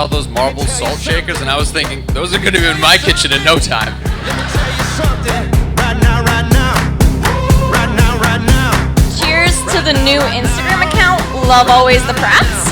saw those marble salt shakers, and I was thinking, those are going to be in my kitchen in no time. Cheers to the new Instagram account, Love Always the Prats.